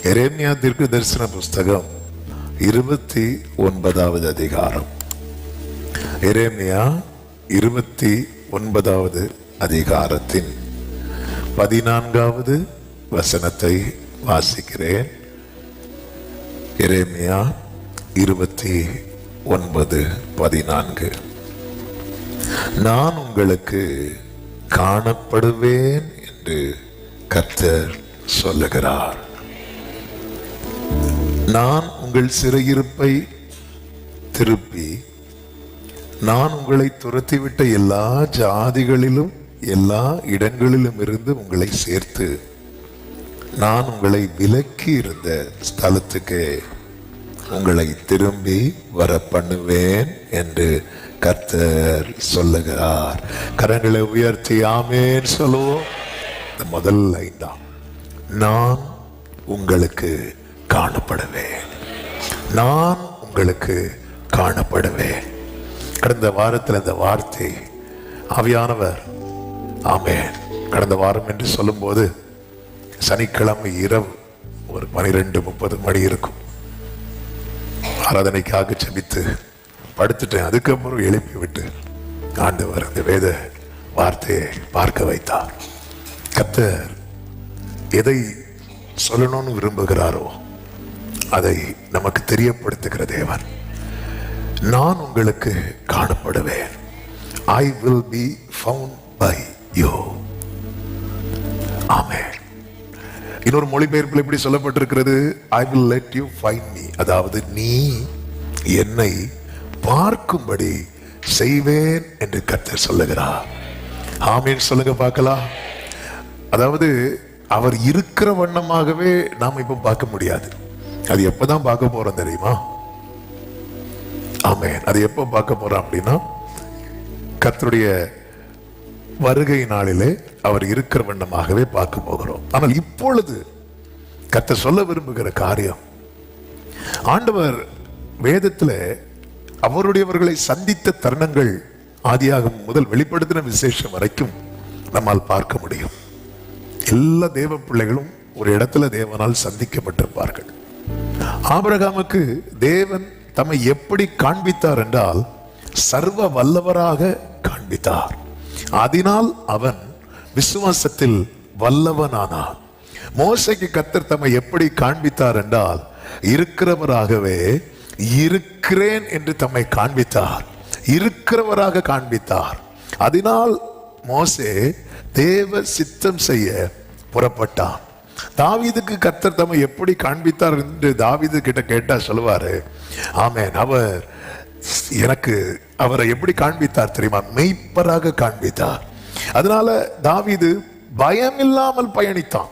எரேமியா தீர்க்க தரிசன புஸ்தகம் 29வது அதிகாரம். எரேமியா 29வது அதிகாரத்தின் 14வது வசனத்தை வாசிக்கிறேன். எரேமியா 29:14. நான் உங்களுக்கு காணப்படுவேன் என்று கர்த்தர் சொல்லுகிறார். நான் உங்கள் சிறையிருப்பை திருப்பி நான் உங்களை துரத்திவிட்ட எல்லா ஜாதிகளிலும் எல்லா இடங்களிலும் இருந்து உங்களை சேர்த்து நான் உங்களை விலக்கி இருந்த ஸ்தலத்துக்கு உங்களை திரும்பி வர பண்ணுவேன் என்று கர்த்தர் சொல்லுகிறார். கரங்களை உயர்த்தி ஆமென் சொல்லுவோம். முதல் லைன் தான், நான் உங்களுக்கு காணப்படுவேன், நான் உங்களுக்கு காணப்படுவேன். கடந்த வாரத்தில் இந்த வார்த்தை ஆவியானவர் ஆமென் கடந்த வாரம் என்று சொல்லும்போது சனிக்கிழமை இரவு ஒரு 12:30 மணி இருக்கும். ஆராதனைக்காக செபித்து படுத்துட்டேன். அதுக்கப்புறம் எழுப்பி விட்டு ஆண்டவர் அந்த வேத வார்த்தையை பார்க்க வைத்தார். கர்த்தர் எதை சொல்லணும்னு விரும்புகிறாரோ அதை நமக்கு தெரியப்படுத்துகிற தேவன். நான் உங்களுக்கு காணப்படுவேன். I will be found by you. ஆமென். இன்னொரு மொழிபெயர்ப்பில் இப்படி சொல்லப்பட்டிருக்கிறது, I will let you find me. அதாவது நீ என்னை பார்க்கும்படி செய்வேன் என்று கர்த்தர் சொல்லுகிறார். ஆமென் சொல்லுங்க பார்க்கலாம். அதாவது அவர் இருக்கிற வண்ணமாகவே நாம் இப்ப பார்க்க முடியாது. அது எப்பதான் பார்க்க போறோம் தெரியுமா? ஆமென். அது எப்ப பார்க்க போறோம் அப்படின்னா கர்த்தருடைய வருகை நாளிலே அவர் இருக்கிற வண்ணமாகவே பார்க்க போகிறோம். ஆனால் இப்பொழுது கர்த்தர் சொல்ல விரும்புகிற காரியம், ஆண்டவர் வேதத்துல அவருடையவர்களை சந்தித்த தருணங்கள் ஆதியாகமம் முதல் வெளிப்படுத்தின விசேஷம் வரைக்கும் நம்மால் பார்க்க முடியும். எல்லா தேவ பிள்ளைகளும் ஒரு இடத்துல தேவனால் சந்திக்கப்பட்டிருப்பார்கள். ஆபிரகாமுக்கு தேவன் தம்மை எப்படி காண்பித்தார் என்றால் சர்வ வல்லவராக காண்பித்தார். அதனால் அவன் விசுவாசத்தில் வல்லவனானான். மோசேக்கு கர்த்தர் தம்மை எப்படி காண்பித்தார் என்றால் இருக்கிறவராகவே இருக்கிறேன் என்று தம்மை காண்பித்தார், இருக்கிறவராக காண்பித்தார். அதனால் மோசே தேவ சித்தம் செய்ய புறப்பட்டான். தாவீதுக்கு கர்த்தர் தம்மை எப்படி காண்பித்தார் என்று தாவீது கிட்ட கேட்டா சொல்லுவாரு, ஆமென், அவர் எனக்கு அவரை எப்படி காண்பித்தார் தெரியுமா? மெய்ப்பராக காண்பித்தார். அதனால தாவீது பயம் இல்லாமல் பயணித்தான்.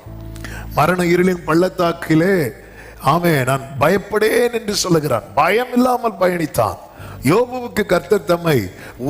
மரண இருளின் பள்ளத்தாக்கிலே ஆமென் நான் பயப்படேன் என்று சொல்லுகிறான். பயம் இல்லாமல் பயணித்தான். யோபுவுக்கு கர்த்தர் தம்மை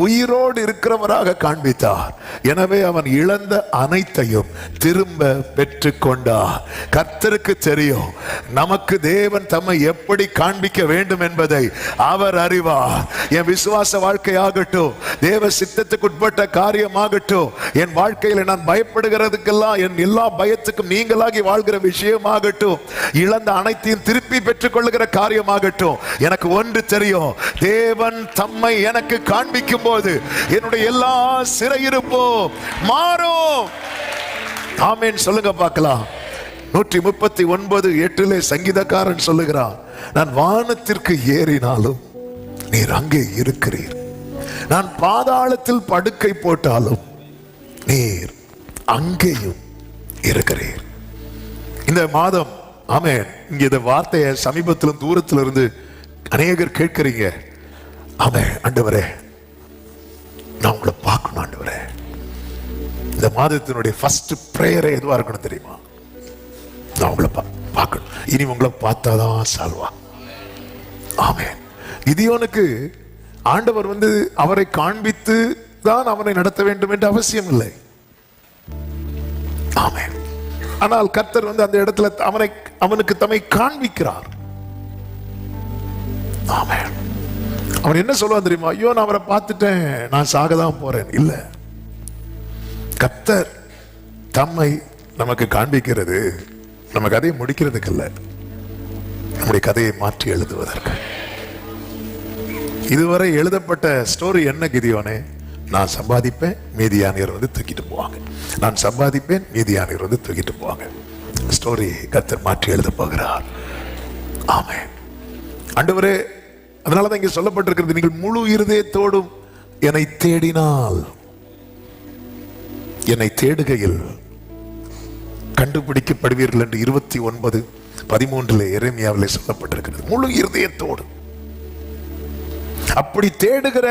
உயிரோடு இருக்கிறவராக காண்பித்தார். எனவே அவன் இழந்த அனைத்தையும் திரும்ப பெற்று கொண்டார். கர்த்தருக்கு தெரியும் நமக்கு தேவன் தம்மை எப்படி காண்பிக்க வேண்டும் என்பதை அவர் அறிவார். என் விசுவாச வாழ்க்கையாகட்டும், தேவ சித்தத்துக்கு உட்பட்ட காரியமாகட்டும், என் வாழ்க்கையில் நான் பயப்படுகிறதுக்கெல்லாம் என் எல்லா பயத்துக்கும் நீங்களாகி வாழ்கிற விஷயமாகட்டும், இழந்த அனைத்தையும் திருப்பி பெற்றுக் கொள்ளுகிற காரியமாகட்டும், எனக்கு ஒன்று தெரியும், தேவன் தம்மை எனக்கு காண்பிக்கும் போது என்னுடைய எல்லா சிறையிருப்பும் மாறும். ஆமென் சொல்லுங்க பார்க்கலாம். 139:8 சங்கீதக்காரன் சொல்லுகிறான், நான் வானத்திற்கு ஏறினாலும் நீர் அங்கே இருக்கிறீர், நான் பாதாளத்தில் படுக்கை போட்டாலும் நீர் அங்கேயும் இருக்கிறீர். இந்த மாதம் ஆமென் இங்க இந்த வார்த்தையை சமீபத்திலும் தூரத்திலிருந்து இருந்து அநேகர் கேட்கிறீங்க. ஆமென், ஆண்டவரே நான் உங்களை பார்க்கணும் ஆண்டவரே. இந்த மாதத்தினுடைய ஃபர்ஸ்ட் பிரேயரே எதுவா இருக்கணும் தெரியுமா? நான் உங்களை பார்க்கணும். இனி உங்களை பார்த்தாதான் சால்வா. ஆமென். கிதியோனுக்கு ஆண்டவர் அவரை காண்பித்து தான் அவனை நடத்த வேண்டும் என்று அவசியம் இல்லை. ஆமென். ஆனால் கர்த்தர் அந்த இடத்துல அவனுக்கு தம்மை காண்பிக்கிறார். ஆமென். அவன் என்ன சொல்லுவான் தெரியுமா? ஐயோ நான் அவரை பார்த்துட்டேன், நான் சாகதான் போறேன். இல்ல, கர்த்தர் தம்மை நமக்கு காண்பிக்கிறது நம்ம கதையை முடிக்கிறதுக்கு இல்ல, நம்முடைய கதையை மாற்றி எழுதுவதற்கு. இதுவரை எழுதப்பட்ட ஸ்டோரி என்ன கிதியோனே? நான் சம்பாதிப்பேன், மீதியானியர் வந்து தூக்கிட்டு போவாங்க. நான் சம்பாதிப்பேன், மீதியானியர் வந்து தூக்கிட்டு போவாங்க. ஸ்டோரி கர்த்தர் மாற்றி எழுத போகிறார். ஆமென். ஆண்டவரே, அதனாலதான் இங்க சொல்லப்பட்டிருக்கிறது, நீங்கள் முழு இருதயத்தோடும் என்னை தேடினால், என்னை தேடுகையில் கண்டுபிடிக்கப்படுவீர்கள் என்று 29:13 எரேமியாவிலே சொல்லப்பட்டிருக்கிறது. முழு இருதயத்தோடு. அப்படி தேடுகிற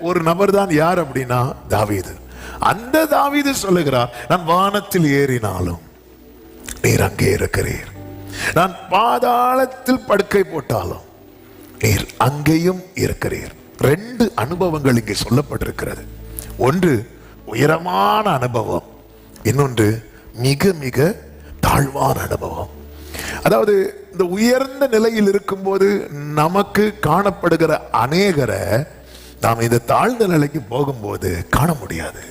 ஒரு நபர் தான் யார் அப்படின்னா தாவீது. அந்த தாவீது சொல்லுகிறார், நான் வானத்தில் ஏறினாலும் நீர் அங்கே இருக்கிறீர், நான் பாதாளத்தில் படுக்கை போட்டாலும் நீர் அங்கேயும் இருக்கிறீர். 2 அனுபவங்கள் இங்கே சொல்லப்பட்டிருக்கிறது. ஒன்று உயரமான அனுபவம், இன்னொன்று மிக மிக தாழ்வான அனுபவம். அதாவது இந்த உயர்ந்த நிலையில் இருக்கும்போது நமக்கு காணப்படுகிற அநேகரை நாம் இந்த தாழ்ந்த நிலைக்கு போகும்போது காண முடியாது.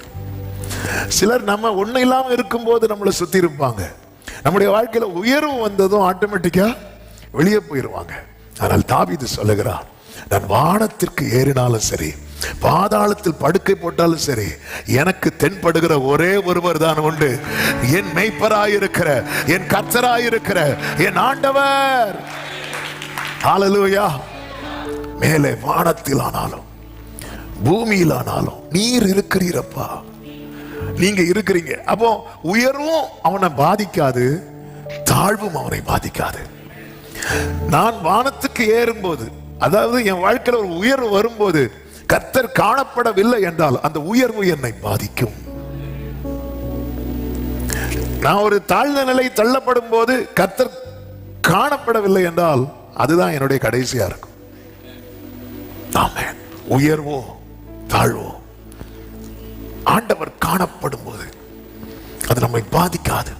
சிலர் நம்ம ஒண்ணு இல்லாம இருக்கும்போது நம்மளை சுத்தி இருப்பாங்க. நம்முடைய வாழ்க்கையில உயர்வு வந்ததும் ஆட்டோமேட்டிக்கா வெளியே போயிருவாங்க. ஆனால் தாவீது சொல்லுகிறார், நான் வானத்திற்கு ஏறினாலும் சரி, பாதாளத்தில் படுக்கை போட்டாலும் சரி, எனக்கு தென்படுகிற ஒரே ஒருவர் தான் உண்டு, என் மேய்ப்பராயிருக்கிற, என் கர்த்தராயிருக்கிற என் ஆண்டவர். ஹல்லேலூயா. மேலே வானத்தில் ஆனாலும் பூமியில் ஆனாலும் நீர் இருக்கிறீரப்பா, நீங்க இருக்கிறீங்க. அப்போ உயர்வும் அவனை பாதிக்காது, தாழ்வும் அவனை பாதிக்காது. நான் வானத்துக்கு ஏறும்போது, அதாவது என் வாழ்க்கையில் ஒரு உயர்வு வரும்போது கர்த்தர் காணப்படவில்லை என்றால் அந்த உயர்வு என்னை பாதிக்கும். நான் ஒரு தாழ்ந்த நிலை தள்ளப்படும் போது கர்த்தர் காணப்படவில்லை என்றால் அதுதான் என்னுடைய கடைசியா இருக்கும். ஆமென். உயர்வோ தாழ்வோ ஆண்டவர் காணப்படும் போது அது நம்மை பாதிக்காது.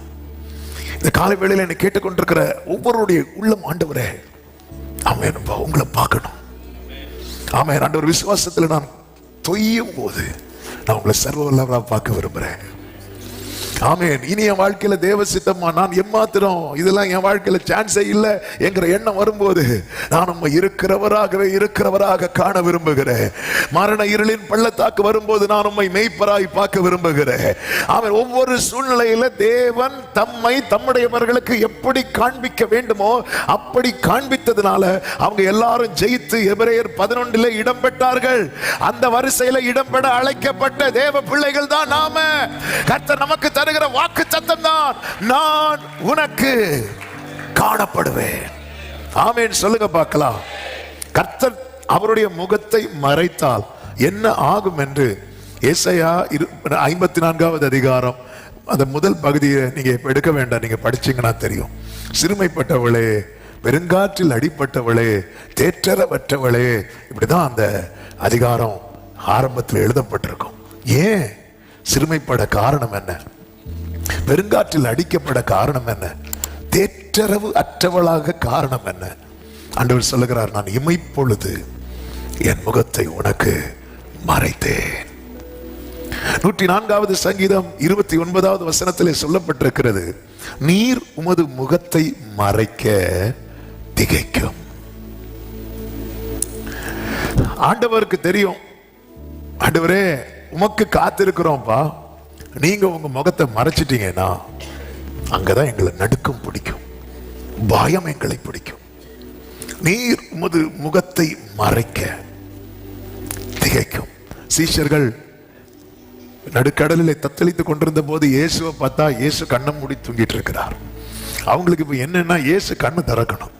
இந்த காலை வேளையில என்னை கேட்டுக்கொண்டிருக்கிற ஒவ்வொருடைய உள்ளம், ஆண்டவரே ஆமென், உங்களை பார்க்கணும். ஆமென். ஆண்டவர், விசுவாசத்தில் நான் தொய்யும் போது நான் உங்களை சர்வ வல்லவரா பார்க்க விரும்புறேன். ஆமென். இனி என் வாழ்க்கையில தேவ சித்தமா நான் எம்மாத்திரம் இதெல்லாம் என் வாழ்க்கையில சான்ஸே இல்லை என்கிற எண்ணம் வரும்போது நான் நம்ம இருக்கிறவராக காண விரும்புகிறேன். மரண இருளின் பள்ளத்தாக்கு வரும்போது நான் உம்மை மெய்ப்பராய் பார்க்க விரும்புகிறேன். ஆமென். ஒவ்வொரு சூழ்நிலையில தேவன் தம்மை தம்முடையவர்களுக்கு எப்படி காண்பிக்க வேண்டுமோ அப்படி காண்பித்ததுனால அவங்க எல்லாரும் ஜெயித்து எபிரேயர் 11 இடம் பெற்றார்கள். அந்த வரிசையில இடம்பெற அழைக்கப்பட்ட தேவ பிள்ளைகள் தான் நாம. கர்த்தர் நமக்கு தருகிற வாக்கு சத்தம் தான், நான் உனக்கு காணப்படுவேன். ஆமென். சொல்லுங்க பார்க்கலாம். கர்த்தர் அவருடைய முகத்தை மறைத்தால் என்ன ஆகும் என்று ஏசாயா 54வது அதிகாரம் அந்த முதல் பகுதியை நீங்க எடுக்க வேண்டாம், நீங்க படிச்சீங்கன்னா தெரியும். சிறுமைப்பட்டவளே, பெருங்காற்றில் அடிப்பட்டவளே, தேற்றரவற்றவளே, இப்படிதான் அந்த அதிகாரம் ஆரம்பத்தில் எழுதப்பட்டிருக்கும். ஏன் சிறுமைப்பட காரணம் என்ன? பெருங்காற்றில் அடிக்கப்பட காரணம் என்ன? தேற்றரவு அற்றவளாக காரணம் என்ன? ஆண்டவர் சொல்லுகிறார், நான் இமைப்பொழுது என் முகத்தை உனக்கு மறைத்தேன். 104வது சங்கீதம் 29வது வசனத்திலே சொல்லப்பட்டிருக்கிறது, நீர் உமது முகத்தை மறைக்க திகைக்கும். ஆண்டவருக்கு தெரியும், ஆண்டவரே உமக்கு காத்திருக்கிறோம்ப்பா, நீங்க உங்க முகத்தை மறைச்சிட்டீங்கன்னா அங்கதான் எங்களை நடுக்கம் பிடிக்கும், பயம் எங்களை பிடிக்கும். நீர் உமது முகத்தை மறைக்க திகைக்கும். சீஷர்கள் நடுக்கடலிலே தத்தளித்துக் கொண்டிருந்த போது இயேசுவை பார்த்தா இயேசு கண்ணை மூடி தூங்கிட்டு இருக்கிறார். அவங்களுக்கு இப்ப என்னன்னா, இயேசு கண்ணை திறக்கணும்.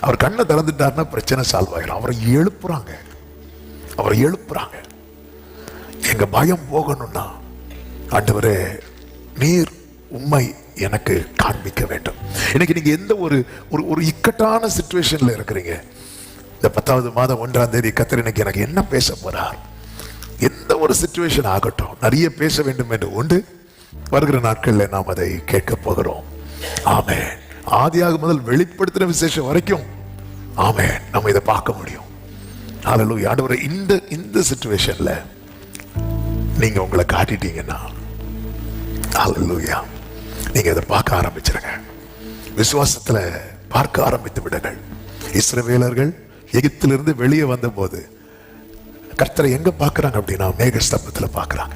அவர் கண்ணை திறந்துட்டாருன்னா பிரச்சனை சால்வ் ஆகிடும். அவரை எழுப்புறாங்க. எங்க பயம் போகணும்னா ஆண்டவரே நீர் உம்மை எனக்கு காண்பிக்க வேண்டும். இன்னைக்கு நீங்க எந்த ஒரு இக்கட்டான சிச்சுவேஷன்ல இருக்கிறீங்க, இந்த 10வது மாதம் 1ஆம் தேதி கர்த்தர் இன்னைக்கு எனக்கு என்ன பேச போறார்? எந்த ஒரு சிச்சுவேஷன் ஆகட்டும், நிறைய பேச வேண்டும் என்று உண்டு. வருகிற நாட்களில் நாம் அதை கேட்க போகிறோம். ஆமென். ஆதியாக முதல் வெளிப்படுத்தின விசேஷம் வரைக்கும் ஆமென் நம்ம இதை பார்க்க முடியும். ஹல்லேலூயா. ஆண்டவரே, இந்த சிச்சுவேஷன்ல நீங்க உங்களை காட்டிட்டீங்கன்னா ஹல்லேலூயா, நீங்க இதை பார்க்க ஆரம்பிச்சிருங்க. விசுவாசத்துல பார்க்க ஆரம்பித்து விடுங்கள். இஸ்ரவேலர்கள் எகிப்திலிருந்து வெளியே வந்த போது கர்த்தரை எங்க பார்க்கறாங்க அப்படின்னா மேக ஸ்தம்பத்துல பார்க்கறாங்க,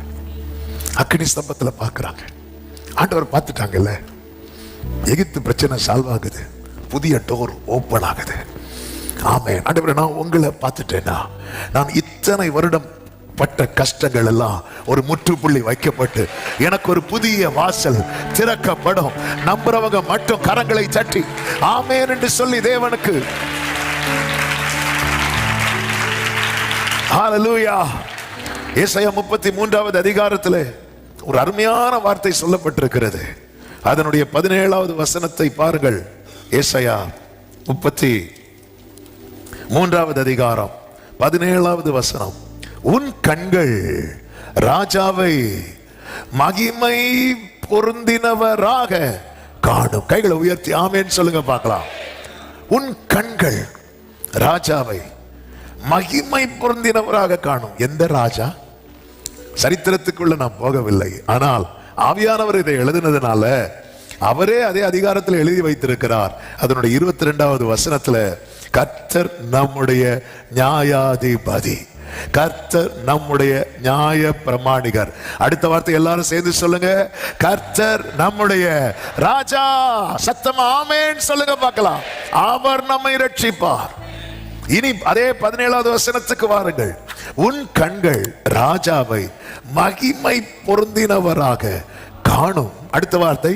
அக்கினி ஸ்தம்பத்துல பார்க்கறாங்க. ஆண்டவர் பார்த்துட்டாங்கல்ல, எகிப்து பிரச்சனை சால்வ் ஆகுது, புதிய டோர் ஓப்பன் ஆகுது. ஆமென். ஆண்டவரே, நான் உங்களை பார்த்துட்டேன்னா நான் இத்தனை வருடம் பட்ட கஷ்டங்கள் எல்லாம் ஒரு முற்றுப்புள்ளி வைக்கப்பட்டு எனக்கு ஒரு புதிய வாசல் திறக்கப்படும். நம்புறவங்க மட்டும் கரங்களை தட்டி ஆமென் என்று சொல்லி தேவனுக்கு ஹல்லேலூயா. ஏசாயா 33வது அதிகாரத்திலே ஒரு அருமையான வார்த்தை சொல்லப்பட்டிருக்கிறது. அதனுடைய 17வது வசனத்தை பாருங்கள். ஏசாயா 33வது அதிகாரம் 17வது வசனம். உன் கண்கள் ராஜாவை மகிமை பொருந்தினவராக காணும். கைகளை உயர்த்தி ஆமென் சொல்லுங்க பார்க்கலாம். உன் கண்கள் ராஜாவை மகிமை பொருந்தினவராக காணும். எந்த ராஜா? சரித்திரத்துக்குள்ள நான் போகவில்லை, ஆனால் ஆவியானவர் இதை எழுதினதுனால அவரே அதே அதிகாரத்தில் எழுதி வைத்திருக்கிறார். அதனுடைய 22வது வசனத்துல கர்த்தர் நம்முடைய நியாயாதிபதி, கர்த்தர் நம்முடைய நியாய பிரமாணிகர். அடுத்த வார்த்தை எல்லாரும் சேர்ந்து சொல்லுங்க, கர்த்தர் நம்முடைய ராஜா. சத்தமா ஆமென் சொல்லுங்க பார்க்கலாம். அவர் நம்மை ரட்சிப்பார். இனி அதே 17வது வசனத்துக்கு வாருங்கள். உன் கண்கள் ராஜாவை மகிமை பொருந்தினவராக காணும். அடுத்த வார்த்தை,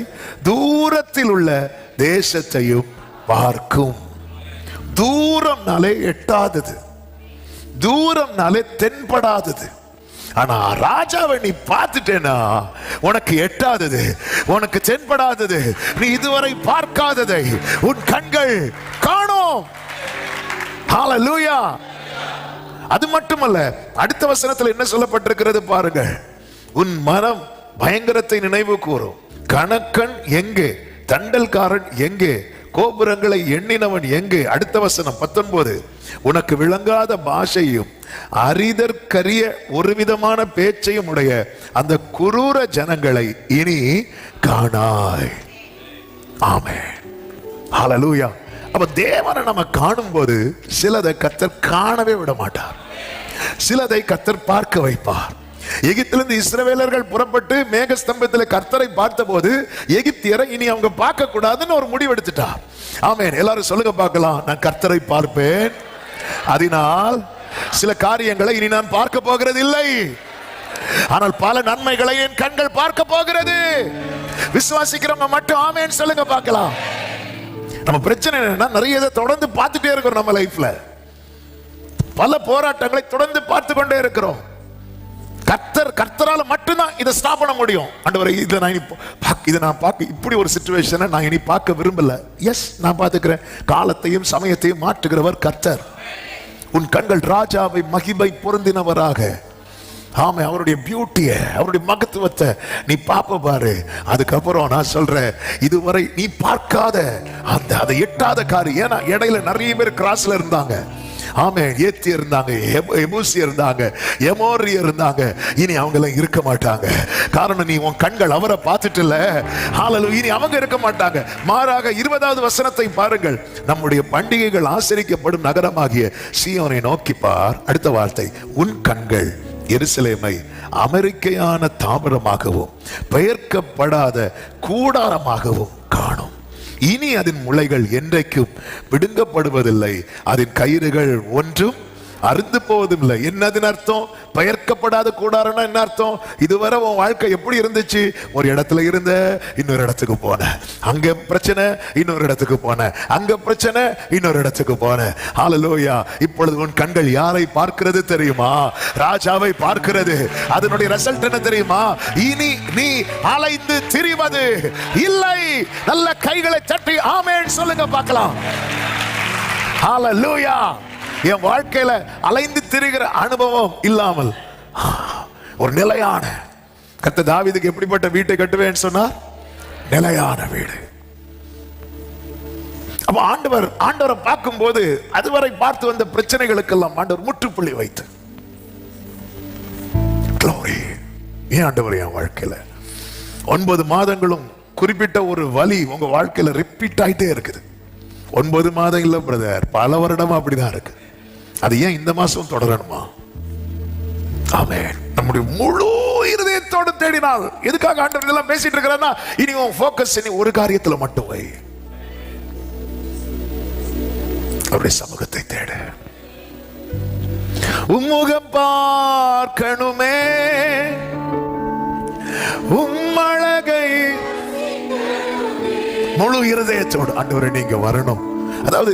தூரத்தில் உள்ள தேசத்தையும் பார்க்கும். தூரம்னாலே எட்டாதது, தூரம்னாலே தென்படாதது. ஆனா ராஜாவை நீ பார்த்துட்டேனா உனக்கு எட்டாதது, உனக்கு தென்படாதது, நீ இதுவரை பார்க்காததை உன் கண்கள் காணும். ஹல்லேலூயா. அது மட்டுமல்ல, அடுத்த வசனத்தில் என்ன சொல்லப்பட்டிருக்கிறது பாருங்க. உன் மனம் பயங்கரத்தை நினைவு கூறும். கணக்கன் எங்கே? தண்டல்காரன் எங்கே? கோபுரங்களை எண்ணினவன் எங்கே? அடுத்த வசனம் 19. உனக்கு விளங்காத பாஷையும் அரிதற்கரிய ஒரு விதமான பேச்சையும் உடைய அந்த குரூர ஜனங்களை இனி காணாய். ஆமென். ஹல்லேலூயா. அப்ப தேவனை நம்ம காணும் போது சிலதை கர்த்தர் காணவே விட மாட்டார், சிலதை கர்த்தர் பார்க்க வைப்பார். எகிப்திலிருந்து இஸ்ரவேலர்கள் புறப்பட்டு மேகஸ்தம்பத்தில் கர்த்தரை பார்த்த போது எகிப்தியரை இனி அவங்க பார்க்க கூடாதுன்னு ஒரு முடிவு எடுத்துட்டார். ஆமென். எல்லாரும் சொல்லுங்க பார்க்கலாம், நான் கர்த்தரை பார்ப்பேன், அதனால் சில காரியங்களை இனி நான் பார்க்க போகிறது இல்லை, ஆனால் பல நன்மைகளை என் கண்கள் பார்க்க போகிறது. விசுவாசிக்கிறவங்க மட்டும் ஆமென் சொல்லுங்க பார்க்கலாம். நம்ம பிரச்சனை என்னன்னா, நிறைய இதை தொடர்ந்து பார்த்துட்டே இருக்கிறோம். நம்ம லைஃப்ல பல போராட்டங்களை தொடர்ந்து பார்த்து கொண்டே இருக்கிறோம். கர்த்தரால மட்டும்தான் இதை ஸ்டாப் பண்ண முடியும். ஆண்டவரே, இதை நான் பார்க்க இப்படி ஒரு சிச்சுவேஷனை நான் இனி பார்க்க விரும்பல. எஸ், நான் பார்த்துக்கிறேன். காலத்தையும் சமயத்தையும் மாற்றுகிறவர் கர்த்தர். உன் கண்கள் ராஜாவை மகிமை பொருந்தினவராக, ஆமே, அவருடைய பியூட்டிய, அவருடைய மகத்துவத்தை நீ பாப்ப பாரு. அதுக்கப்புறம் நான் சொல்றேன், இதுவரை நீ பார்க்காத அந்த அதை எட்டாத காரியம். ஏன்னா இடையில நிறைய பேர் கிராஸ்ல இருந்தாங்க. ஆமே, ஏத்தி இருந்தாங்க, எபூசி இருந்தாங்க, எமோரி இருந்தாங்க. இனி அவங்க எல்லாம் இருக்க மாட்டாங்க. காரணம், நீ உன் கண்கள் அவரை பார்த்துட்டுல. ஹல்லேலூயா. இனி அவங்க இருக்க மாட்டாங்க. மாறாக 20வது வசனத்தை பாருங்கள். நம்முடைய பண்டிகைகள் ஆசரிக்கப்படும் நகரமாகிய சீயோனை நோக்கி பார். அடுத்த வார்த்தை, உன் கண்கள் எருசலேமை அமெரிக்கையான தாமிரமாகவும் பெயர்க்கப்படாத கூடாரமாகவும் காணும். இனி அதன் முளைகள் என்றைக்கும் பிடுங்கப்படுவதில்லை, அதன் கயிறுகள் ஒன்றும் அருந்து போவதும் இல்லை. என்னதுன்னு அர்த்தம்? பெயர்க்கப்படாத கூடாரம்னா என்ன அர்த்தம்? இதுவரை உன் வாழ்க்கை எப்படி இருந்துச்சு? ஒரு இடத்துல இருந்த, இன்னொரு இடத்துக்கு போன, அங்க பிரச்சனை, இன்னொரு இடத்துக்கு போன, அங்க பிரச்சனை, இன்னொரு இடத்துக்கு போன. ஹல்லேலூயா. இப்பொழுது உன் கண்கள் யாரை பார்க்கிறது தெரியுமா? ராஜாவை பார்க்கிறது. அதனுடைய ரிசல்ட் என்ன தெரியுமா? இனி நீ அலைந்து திரிவது இல்லை. நல்ல கைகளை தட்டி ஆமென் சொல்லுங்க பார்க்கலாம். ஹல்லேலூயா. என் வாழ்க்கையில அலைந்து திரிகிற அனுபவம் இல்லாமல் ஒரு நிலையான, கர்த்தர் தாவீதுக்கு எப்படிப்பட்ட வீட்டை கட்டுவேன்னு சொன்னார்? நிலையான வீடு. அப்ப ஆண்டவரை பார்க்கும் போது அதுவரை பார்த்து வந்த பிரச்சனைகளுக்கெல்லாம் ஆண்டவர் முற்றுப்புள்ளி வைத்து, ஏன் ஆண்டவர் என் வாழ்க்கையில 9 மாதங்களும் குறிப்பிட்ட ஒரு வலி உங்க வாழ்க்கையில ரிப்பீட் ஆயிட்டே இருக்குது. 9 மாதம் இல்ல பிரதர், பல வருடமா அப்படிதான் இருக்கு. அது ஏன் இந்த மாசம் தொடரணுமா? ஆமென். நம்முடைய முழு இருதயத்தோடு தேடினால், எதுக்காக ஆண்டவர் இதெல்லாம் பேசிட்டு இருக்கிறான்னா, இனி உன் ஃபோக்கஸ் இனி ஒரு காரியத்துல மட்டும் வை. அவருடைய சமூகத்தை தேடு. உம்முகம் பார்க்கணுமே, உம்மழகை முழு இருதயத்தோடு. ஆண்டவரே நீங்க வரணும். அதாவது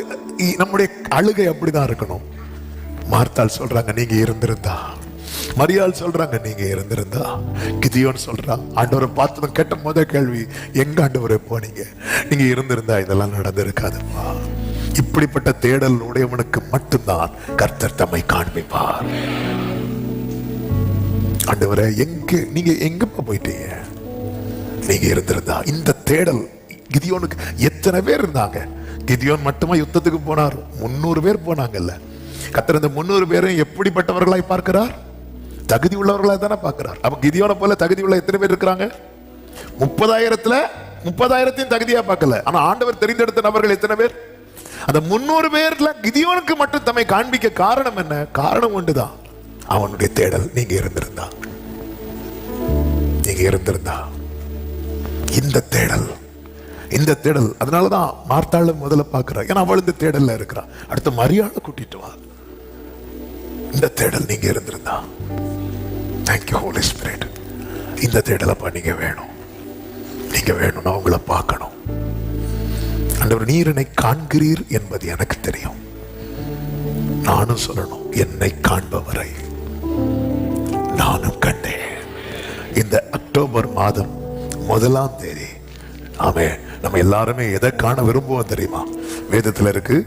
நம்முடைய அழுகை அப்படிதான் இருக்கணும். மார்த்தாள் சொல்றாங்க நீங்க இருந்திருந்தா, மரியாள் சொல்றாங்க நீங்க இருந்திருந்தா, கிதியோன் சொல்றான் ஆண்டவரை பார்த்ததும் கேட்ட முதல் கேள்வி, எங்க ஆண்டவரே போனீங்க? நீங்க இருந்திருந்தா இதெல்லாம் நடந்திருக்காதுப்பா. இப்படிப்பட்ட தேடல் உடையவனுக்கு மட்டும்தான் கர்த்தர் தம்மை காண்பிப்பார். ஆண்டவரே நீங்க எங்கப்பா போயிட்டீங்க? நீங்க இருந்திருந்தா. இந்த தேடல் கிதியோனுக்கு எத்தனை பேர் இருந்தாங்க? கிதியோன் மட்டுமா யுத்தத்துக்கு போனார்? 300 பேர் போனாங்கல்ல. கர்த்தர் இந்த 300 பேரும் எப்படிப்பட்டவர்களாய் பார்க்கிறார்? தகுதி உள்ளவர்களாய் தானே பார்க்கிறார். அப்ப கிதியோனை போல தகுதி உள்ள எத்தனை பேர் இருக்கிறாங்க? 30,000 தகுதியா பார்க்கல. ஆனா ஆண்டவர் தெரிந்தெடுத்த நபர்கள் எத்தனை பேர்? அந்த 300 பேர்ல கிதியோனுக்கு மட்டும் தம்மை காண்பிக்க காரணம் என்ன? காரணம் ஒன்றுதான், அவனுடைய தேடல். நீங்க இருந்திருந்தா, நீங்க இருந்திருந்தா. இந்த தேடல் அதனாலதான் மார்த்தாள் முதல்ல பார்க்கிறார். ஏன்னா அவள் இந்த தேடல்ல இருக்கிறா. அடுத்த மரியாதை கூட்டிட்டு வா. இந்த தேடல் நீங்க இருந்திருந்தா. Thank you holy spirit. இந்த தேடலப்பா நீங்க வேணும். நான் உங்களை பார்க்கணும். ஆண்டவர் நீர் என்னை காண்கிறீர் என்பது எனக்கு தெரியும். நானும் சொல்லணும், என்னை காண்பவரை நானும் கண்டேன். இந்த அக்டோபர் மாதம் 1ஆம் தேதி ஆமென். நம்ம எல்லாருமே எதை காண விரும்புவோம் தெரியுமா? வேதத்தில் இருக்கு,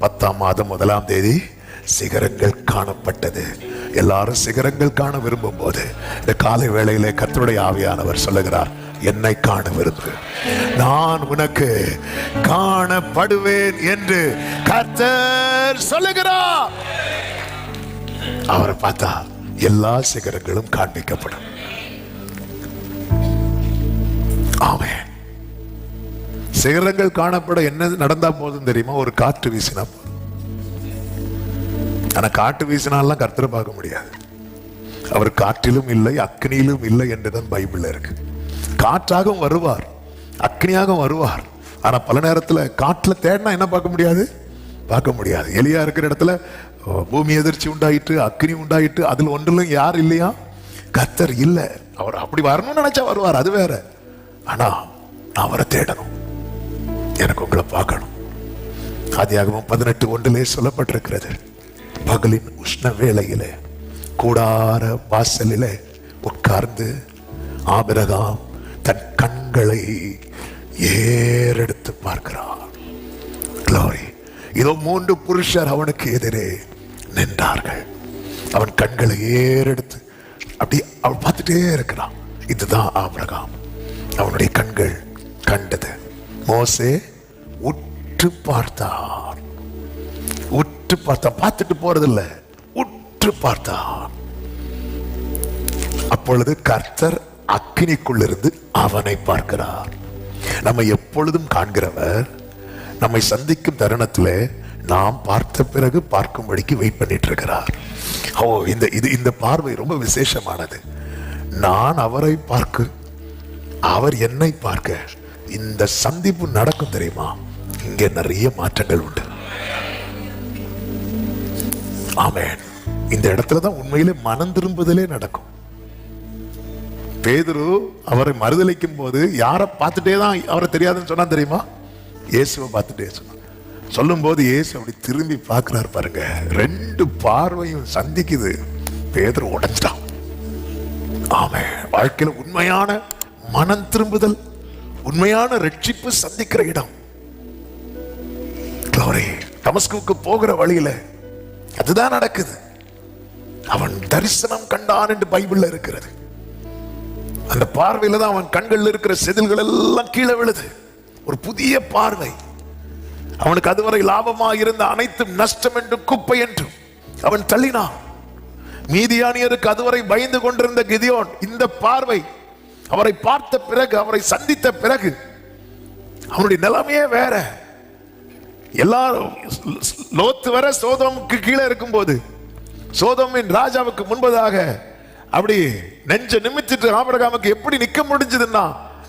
10ஆம் மாதம் 1ஆம் தேதி சிகரங்கள் காணப்பட்டது. எல்லாரும் சிகரங்கள் காண விரும்பும் போது இந்த காலை வேளையிலே கர்த்தருடைய ஆவியானவர் சொல்லுகிறார், என்னை காண விரும்பு, நான் உனக்கு காணப்படுவேன் என்று கர்த்தர் சொல்லுகிறார். அவரை பார்த்தா எல்லா சிகரங்களும் காண்பிக்கப்படும். ஆமென். சிகரங்கள் காணப்பட என்ன நடந்தா போதும் தெரியுமா? ஒரு காற்று வீசினா போதும். ஆனா காற்று வீசினாலாம் கர்த்தரை பார்க்க முடியாது. அவர் காற்றிலும் இல்லை அக்னியிலும் இல்லை என்றுதான் பைபிள்ல இருக்கு. காற்றாகவும் வருவார், அக்னியாகவும் வருவார். ஆனா பல நேரத்துல காற்றுல தேடினா என்ன பார்க்க முடியாது? பார்க்க முடியாது. எலியா இருக்கிற இடத்துல பூமி எதிர்ச்சி உண்டாயிட்டு, அக்னி உண்டாயிட்டு, அதில் ஒன்றிலும் யார் இல்லையா? கர்த்தர் இல்லை. அவர் அப்படி வரணும்னு நினைச்சா வருவார், அது வேற. ஆனா அவரை தேடணும். எனக்கு உங்களை பார்க்கணும். ஆதியாகமம் 18:1 சொல்லப்பட்டிருக்கிறது, பகலின் உஷ்ண வேளையிலே கூடார வாசலிலே உட்கார்ந்து ஆபிரகாம் தன் கண்களை ஏறெடுத்து பார்க்கிறார். Glory. இதோ 3 புருஷர் அவனுக்கு எதிரே நின்றார்கள். அவன் கண்களை ஏறெடுத்து அப்படி அவன் பார்த்துட்டே இருக்கிறான். இதுதான் ஆபிரகாம். அவனுடைய கண்கள் கண்டது. மோசே உற்று பார்த்தார். பார்த்துட்டு போறதில்ல, உற்று பார்த்தார். அப்பொழுது கர்த்தர் அக்கினிக்குள்ளிருந்து அவனை பார்க்கிறார். நம்மை எப்பொழுதும் காண்கிறவர் நம்மை சந்திக்கும் தருணத்தில் நாம் பார்த்த பிறகு பார்க்கும்படிக்கு வெயிட் பண்ணிட்டு இருக்கிறார். இந்த பார்வை ரொம்ப விசேஷமானது. நான் அவரை பார்க்க, அவர் என்னை பார்க்க, இந்த சந்திப்பு நடக்கும் தெரியுமா? இங்கே நிறைய மாற்றங்கள் உண்டு. ஆமென். இந்த இடத்துலதான் உண்மையிலே மனம் திரும்புதலே நடக்கும். பேதுரு அவரை மறுதலிக்கும் போது யாரை பார்த்துட்டே தான் அவரை தெரியாதுன்னு சொன்னா தெரியுமா? இயேசுவை பார்த்துட்டே சொன்னான். சொல்லும் போது இயேசு அப்படி திரும்பி பார்க்கிறார் பாருங்க. 2 பார்வையும் சந்திக்குது. பேதுரு உடைஞ்சிட்டான். ஆமென். வாழ்க்கையில உண்மையான மனம் திரும்புதல், உண்மையான ரட்சிப்பு சந்திக்கிற இடம். தமஸ்குவுக்கு போகிற வழியில அதுதான் நடக்குது. அவன் தரிசனம் கண்டான் என்று பைபிள்ல இருக்கிறது. அந்த பார்வையில தான் அவன் கண்கள் இருக்கிற செதில்கள் எல்லாம் கீழே விழுது. ஒரு புதிய பார்வை. அவனுக்கு அதுவரை லாபமாக இருந்த அனைத்தும் நஷ்டம் என்றும் குப்பை என்றும் அவன் தள்ளினான். மீதியானியருக்கு அதுவரை பயந்து கொண்டிருந்த கிதியோன் இந்த பார்வை அவரை பார்த்த பிறகு, அவரை சந்தித்த பிறகு அவனுடைய நிலைமையே வேற. எல்லாரும் லோத்து வர சோதோமுக்கு கீழே இருக்கும் போது சோதோமின் ராஜாவுக்கு முன்பதாக அப்படி நெஞ்ச நிமித்திட்டு ஆபிரகாமுக்கு எப்படி நிக்க முடிஞ்சதுன்னா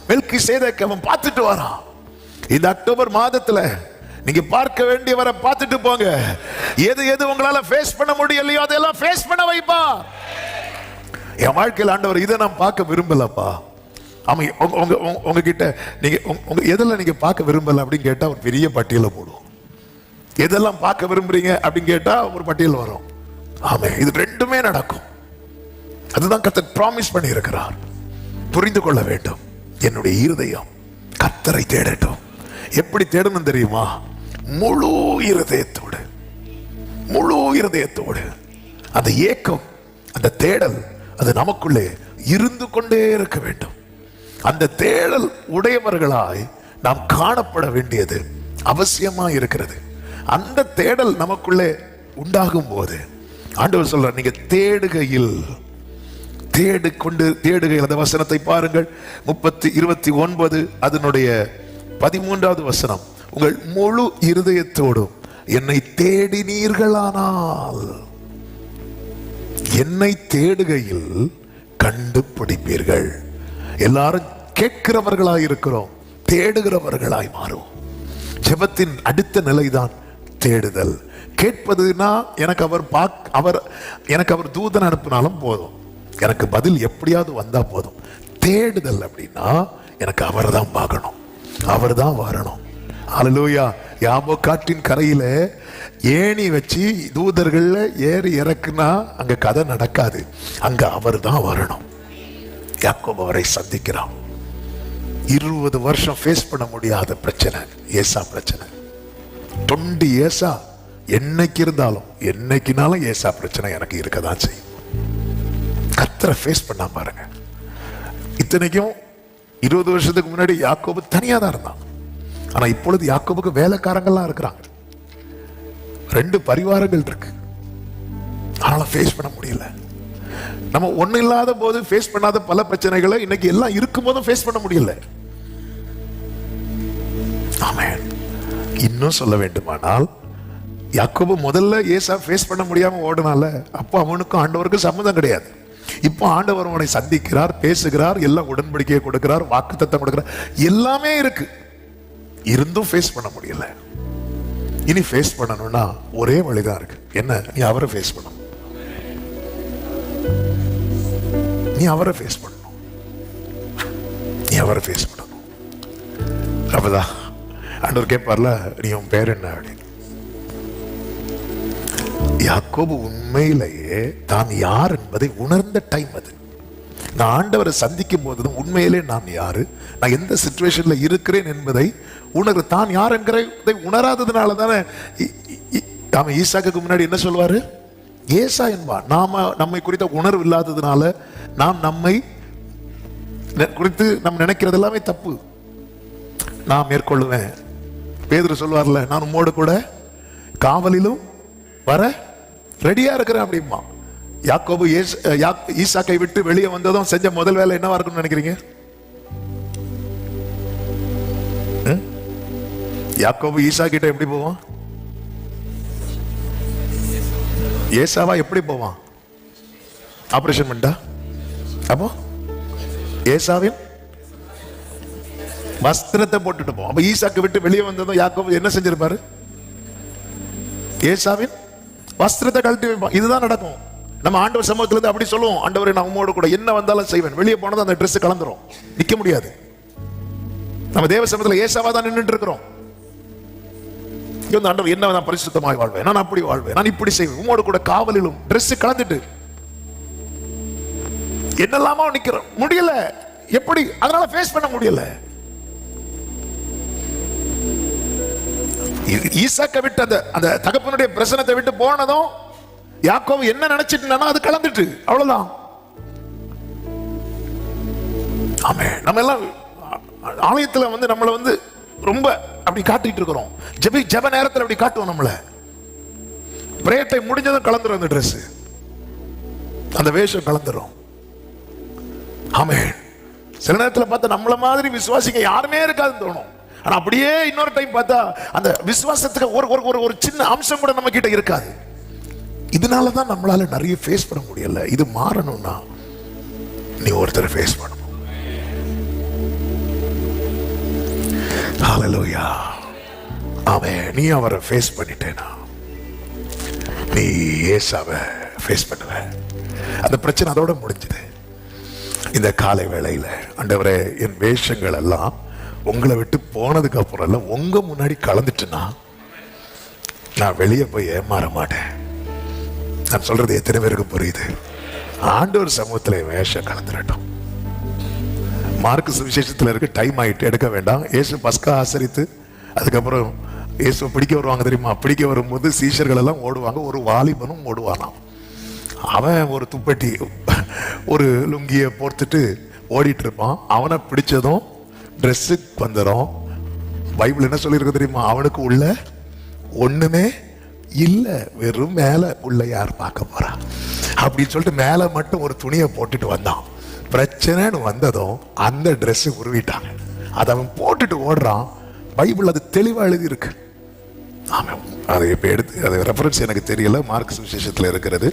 மெல்கிசேதேக்கை அவன் பார்த்துட்டு வரான். இந்த அக்டோபர் மாதத்துல நீங்க பார்க்க வேண்டியவரை பார்த்துட்டு போங்க. எது எது உங்களால ஃபேஸ் பண்ண முடியலையோ அதெல்லாம் ஃபேஸ் பண்ண வைப்பா. என் வாழ்க்கையில் ஆண்டவர் இதை நான் பார்க்க விரும்பலப்பா. உங்ககிட்ட நீங்க உங்க எதெல்லாம் நீங்க பார்க்க விரும்பல அப்படின்னு கேட்டா ஒரு பெரிய பட்டியலை போடுவோம். எதெல்லாம் பார்க்க விரும்புறீங்க அப்படின்னு கேட்டா ஒரு பட்டியல் வரும். ஆமே, இது ரெண்டுமே நடக்கும். அதுதான் கர்த்தர் ப்ராமிஸ் பண்ணி இருக்கிறார். புரிந்து கொள்ள வேண்டும். என்னுடைய இருதயம் கர்த்தரை தேடட்டும். எப்படி தேடணும் தெரியுமா? முழு இருதயத்தோடு, முழு இருதயத்தோடு. அந்த ஏக்கம், அந்த தேடல், அது நமக்குள்ளே இருந்து கொண்டே இருக்க வேண்டும். அந்த தேடல் உடையவர்களாய் நாம் காணப்பட வேண்டியது அவசியமா இருக்கிறது. அந்த தேடல் நமக்குள்ளே உண்டாகும் போது ஆண்டவர் சொல்றார், நீங்க தேடுகையில் தேடுகையில். அந்த வசனத்தை பாருங்கள், 29 அதனுடைய 13வது வசனம். உங்கள் முழு இருதயத்தோடும் என்னை தேடினீர்களானால் என்னை தேடுகையில் கண்டுபிடிப்பீர்கள். எல்லாரும் கேட்கிறவர்களாய் இருக்கிறோம், தேடுகிறவர்களாய் மாறும். ஜெபத்தின் அடுத்த நிலைதான் தேடுதல். கேட்பதுனா எனக்கு அவர் தூதன் அனுப்பினாலும் போதும், எனக்கு பதில் எப்படியாவது வந்தா போதும். தேடுதல் அப்படின்னா எனக்கு அவர் தான் பார்க்கணும், அவர் தான் வரணும். அல்லேலூயா. யாபோ காட்டின் கரையில ஏணி வச்சு தூதர்கள்ல ஏறி இறக்குனா அங்க கதை நடக்காது, அங்க அவர் தான் வரணும். யாக்கோபு அவரை சந்திக்கிறான். 20 வருஷம் ஃபேஸ் பண்ண முடியாத பிரச்சனை, ஏசா பிரச்சனை. 20 ஏசா என்னைக்கு இருந்தாலும் என்னைக்குனாலும் ஏசா பிரச்சனை எனக்கு இருக்கதான் செய்யும். கர்த்தரை ஃபேஸ் பண்ணா பாருங்க. இத்தனைக்கும் 20 வருஷத்துக்கு முன்னாடி யாக்கோபு தனியா தான் இருந்தான். ஆனா இப்பொழுது யாக்கோபுக்கு வேலைக்காரங்கள்லாம் இருக்கிறாங்க, 2 பரிவாரங்கள் இருக்கு. ஆனால ஃபேஸ் பண்ண முடியல. நம்ம ஒண்ணு இல்லாத போது ஃபேஸ் பண்ணாத பல பிரச்சனைகளை இன்னைக்கு எல்லாம் இருக்கும் போதும் ஃபேஸ் பண்ண முடியல. ஆமென். இன்னும் சொல்ல வேண்டுமானால், யாக்கோபு முதல்ல ஏசா ஃபேஸ் பண்ண முடியாம ஓடுனால, அப்போ அவனுக்கும் ஆண்டவருக்கும் சம்மதம் கிடையாது. இப்போ ஆண்டவர் அவனை சந்திக்கிறார், பேசுகிறார், எல்லாம் உடன்படிக்கையை கொடுக்கிறார், வாக்குத்தத்தம் கொடுக்கிறார், எல்லாமே இருக்கு. இருந்தும் ஃபேஸ் பண்ண முடியல. இனி ஃபேஸ் பண்ணணும்னா ஒரே வழிதான் இருக்கு. என்ன? நீ அவரை ஃபேஸ் பண்ணணும். நீ அவரை ஃபேஸ் பண்ணணும். நீ அவரை ஃபேஸ் பண்ணணும். அப்பதான் ஆண்டவர் கேட்பார்ல, நீ உன் பேர் என்ன அப்படின்னு. யாக்கோபு உண்மையிலேயே தான் யார் என்பதை உணர்ந்த டைம் அது. நான் ஆண்டவரை சந்திக்கும் போதும் உண்மையிலே நான் யாரு, நான் எந்த சிச்சுவேஷன்ல இருக்கிறேன் என்பதை தான் யார் என்கிறதை உணராததுனால தானே நாம ஈசாக்கு முன்னாடி என்ன சொல்வாரு? ஏசா என்பார். நம்மை குறித்த உணர்வு இல்லாததுனால நாம் நம்மை குறித்து நம்ம நினைக்கிறது எல்லாமே தப்பு. நான் மேற்கொள்ளுவேன். பேதுரு சொல்வார்ல, நான் உம்மோடு கூட காவலிலும் வர ரெடியா இருக்கிறேன் அப்படிமா. யாக்கோபு ஈசாக்கை விட்டு வெளியே வந்ததும் செஞ்ச முதல் வேலை என்னவா இருக்கும்னு நினைக்கிறீங்க? யாக்கோபு ஈசா கிட்ட எப்படி போவான்? ஏசாவா எப்படி போவான்? ஆபரேஷன் பண்ணிட்டா. அப்போ ஏசாவின் வஸ்திரத்தை போட்டுட்டு போவோம். அப்ப ஈசாக்கு விட்டு வெளியே வந்ததும் யாக்கோபு என்ன செஞ்சிருப்பாரு? ஏசாவின் வஸ்திரத்தை கழட்டி வைப்பான். இதுதான் நடக்கும். நம்ம ஆண்டவர் சமூகத்துல இருந்து அப்படி சொல்லுவோம், ஆண்டவரே நான் உம்மோடு கூட என்ன வந்தாலும் செய்வேன். வெளியே போனதும் அந்த ட்ரெஸ் கலந்துரும், நிக்க முடியாது. நம்ம தேவ சமூகத்துல ஏசாவா தான் நின்றுட்டு இருக்கிறோம். ஆண்டவர் என்ன, நான் பரிசுத்தமாய் வாழ்வேன், நான் அப்படி வாழ்வேன், நான் இப்படி செய்வேன், உம்மோடு கூட காவலிலும் ட்ரெஸ் கலந்துட்டு என்னெல்லாமோ நிக்கிறோம். முடியல. எப்படி? அதனால ஃபேஸ் பண்ண முடியல. ஈசாக்கை விட்டு அந்த தகப்பனுடைய பிரசனத்தை விட்டு போனதும் யாக்கோபு என்ன நினைச்சிட்டு அது கலந்துட்டு, அவ்வளவுதான். ஆமே. நம்ம எல்லாம் ஆலயத்துல நம்மள ரொம்ப அப்படி காட்டிட்டு இருக்கிறோம். ஜெப நேரத்தில் அப்படி காட்டுவோம். நம்மள பிரேயத்தை முடிஞ்சதும் கலந்துரும், அந்த ட்ரெஸ், அந்த வேஷம் கலந்துரும். ஆமே. சில நேரத்தில் பார்த்தா நம்மள மாதிரி விசுவாசிங்க யாருமே இருக்காதுன்னு தோணும். ஆனா அப்படியே இன்னொரு டைம் பார்த்தா அந்த விசுவாசத்துக்கு ஒரு ஒரு ஒரு சின்ன அம்சம் கூட நம்ம கிட்ட இருக்காது. இதனாலதான் நம்மளால நிறைய ஃபேஸ் பண்ண முடியல. இது மாறணும்னா நீ ஒருத்தரை ஃபேஸ் பண்ணணும். ஹல்லேலூயா. ஆமென். நீ அவரை ஃபேஸ் பண்ணிட்டேனா நீ ஏசாவை ஃபேஸ் பண்ணுவ. அந்த பிரச்சனை அதோட முடிஞ்சது. இந்த காலை வேளையில ஆண்டவரே, என் வேஷங்கள் எல்லாம் உங்களை விட்டு போனதுக்கு அப்புறம் எல்லாம் உங்க முன்னாடி கலந்துட்டுனா நான் வெளியே போய் ஏமாற மாட்டேன். நான் சொல்றது எத்தனை பேருக்கு புரியுது? ஆண்டவர் சமூகத்துல வேஷம் கலந்துடட்டும். மார்க்கு சுவிசேஷத்துல இருக்கு, டைம் ஆயிட்டு எடுக்க வேண்டாம். இயேசு பஸ்கா ஆசரித்து அதுக்கப்புறம் இயேசு பிடிக்க வருவாங்க தெரியுமா? பிடிக்க வரும்போது சீஷர்கள் எல்லாம் ஓடுவாங்க, ஒரு வாலிபனும் ஓடுவானாம். அவன் ஒரு துப்பட்டி ஒரு லுங்கியை போர்த்துட்டு ஓடிட்டு இருப்பான். அவனை பிடிச்சதும் ட்ரெஸ்ஸு வந்துடும். பைபிள் என்ன சொல்லியிருக்கு தெரியுமா? அவனுக்கு உள்ள ஒண்ணுமே இல்லை, வெறும் மேலே உள்ள யார் பார்க்க போறா அப்படின்னு சொல்லிட்டு மேலே மட்டும் ஒரு துணியை போட்டுட்டு வந்தான். பிரச்சனைன்னு வந்ததும் அந்த ட்ரெஸ்ஸு உருவிட்டாங்க. அதை அவன் போட்டுட்டு ஓடுறான். பைபிள் அது தெளிவா எழுதி இருக்கு. ஆமாம், அதை இப்போ எடுத்து அது ரெஃபரன்ஸ் எனக்கு தெரியல. மார்க் சுவிசேஷத்தில் இருக்கிறது,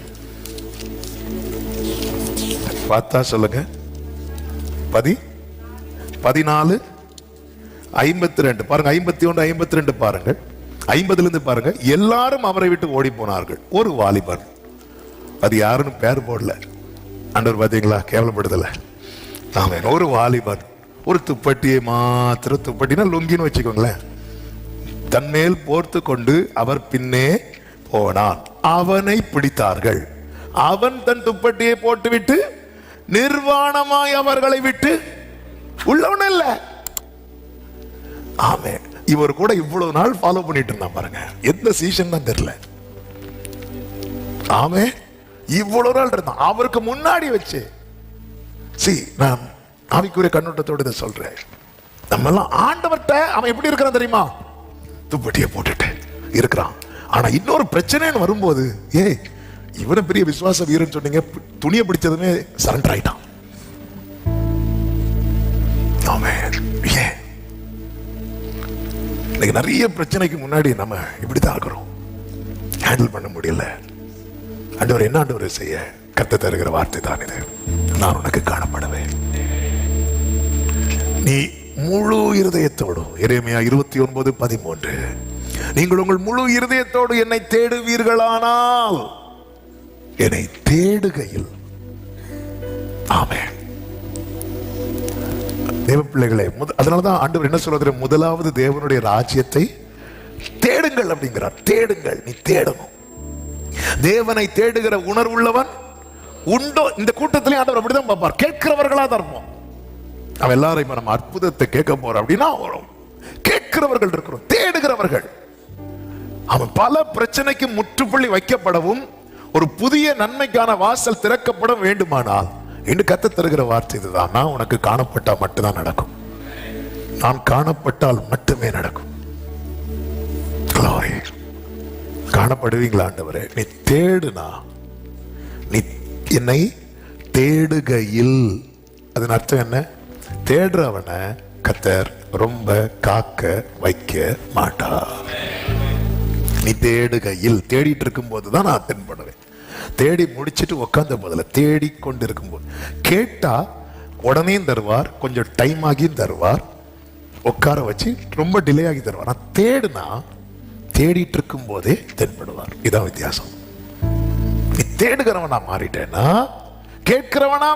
பார்த்தா சொல்லுங்க. 14:52 பாருங்க. 51 52 பாருங்க. 50 பாருங்க. எல்லாரும் அவரை விட்டு ஓடி போனார்கள். ஒரு வாலிபன், அது யாருன்னு பேர் போடல ஆண்டவர், பாத்தீங்களா? கேவலப்படுதல. ஆமென். ஒரு வாலிபன் ஒரு துப்பட்டியை மாத்திரம், துப்பட்டினா லுங்கின்னு வச்சுக்கோங்களேன், தன்மேல் போர்த்து கொண்டு அவர் பின்னே போனான். அவனை பிடித்தார்கள். அவன் தன் துப்பட்டியை போட்டுவிட்டு நிர்வாணமாய் அவர்களை விட்டு உள்ளவன இல்ல. ஆமே, இவர் கூட இவ்வளவு நாள் ஃபாலோ பண்ணிட்டு இருந்தான் பாருங்க. எந்த சீசன் தான் தெரியல. ஆமே, இவ்வளவு நாள் இருந்தான். அவருக்கு முன்னாடி வச்சு நான் ஆவிக்குரிய கண்ணோட்டத்தோடு இதை சொல்றேன். நம்ம எல்லாம் ஆண்டவர்கிட்ட அவன் எப்படி இருக்கிறான் தெரியுமா? துப்பட்டியை போட்டுட்டு இருக்கிறான். ஆனா இன்னொரு பிரச்சனைன்னு வரும்போது, இவன பெரிய விசுவாச வீரன் சொன்னீங்க, துணியை பிடிச்சதுமே சரண்டர் ஆயிட்டான். இன்னைக்கு நிறைய பிரச்சனைக்கு முன்னாடி நம்ம இப்படித்தான் இருக்கிறோம். ஹேண்டில் பண்ண முடியல. ஆண்டவர் என்ன ஆண்டவர் செய்ய கத்த தருகிற வார்த்தை தான் இது. நான் உனக்கு காணப்படுவேன். நீ முழு இருதயத்தோடு, எரேமியா 29:13, நீங்கள் உங்கள் முழு இருதயத்தோடு என்னை தேடுவீர்களானால், என்னை தேடுகையில். ஆமென். தேவ பிள்ளைகளே, அதனாலதான் ஆண்டவர் என்ன சொல்றது? முதலாவது தேவனுடைய ராஜ்யத்தை தேடுங்கள் அப்படிங்கிறார். தேடுங்கள், நீ தேடணும். தேவனை தேடுகிற உணர்வுள்ளவன் உண்டோ? இந்த கூட்டத்திலே ஆண்டவர் அப்படிதான் பார்ப்பார். கேட்கிறவர்களா தான் இருப்போம். அவன் எல்லாரும் நம்ம அற்புதத்தை கேட்க போறோம் அப்படின்னா கேட்கிறவர்கள் இருக்கிறோம், தேடுகிறவர்கள். அவன் பல பிரச்சனைக்கு முற்றுப்புள்ளி வைக்கப்படவும் ஒரு புதிய நன்மைக்கான வாசல் திறக்கப்பட வேண்டுமானால் என்று கத்த தருகிற வார்த்தை இதுதான். நான் உனக்கு காணப்பட்டால் மட்டும்தான் நடக்கும். நான் காணப்பட்டால் மட்டுமே நடக்கும். காணப்படுவீங்களா ஆண்டவரே? நீ தேடுனா, நீ என்னை தேடுகையில், அதன் அர்த்தம் என்ன? தேடுறவனை கத்தர் ரொம்ப காக்க வைக்க மாட்டார். நீ தேடுகையில், தேடிட்டு இருக்கும் போதுதான் நான் அட்டென்ட் பண்ணுவேன். தேடி முடிச்சுட்டு உட்கார்ந்த போதில்ல, தேடி கொண்டு இருக்கும் போது. கேட்டா உடனே தருவார், கொஞ்சம் டைம் ஆகியும் தருவார், உட்கார வச்சு ரொம்ப டிலே ஆகி தருவார். நான் தேடுனா தேடிட்டு இருக்கும் போதே தென்படுவார். இதான் வித்தியாசம். நீ தேடுகிறவனா மாறிட்டேன்னா, கேட்கிறவனா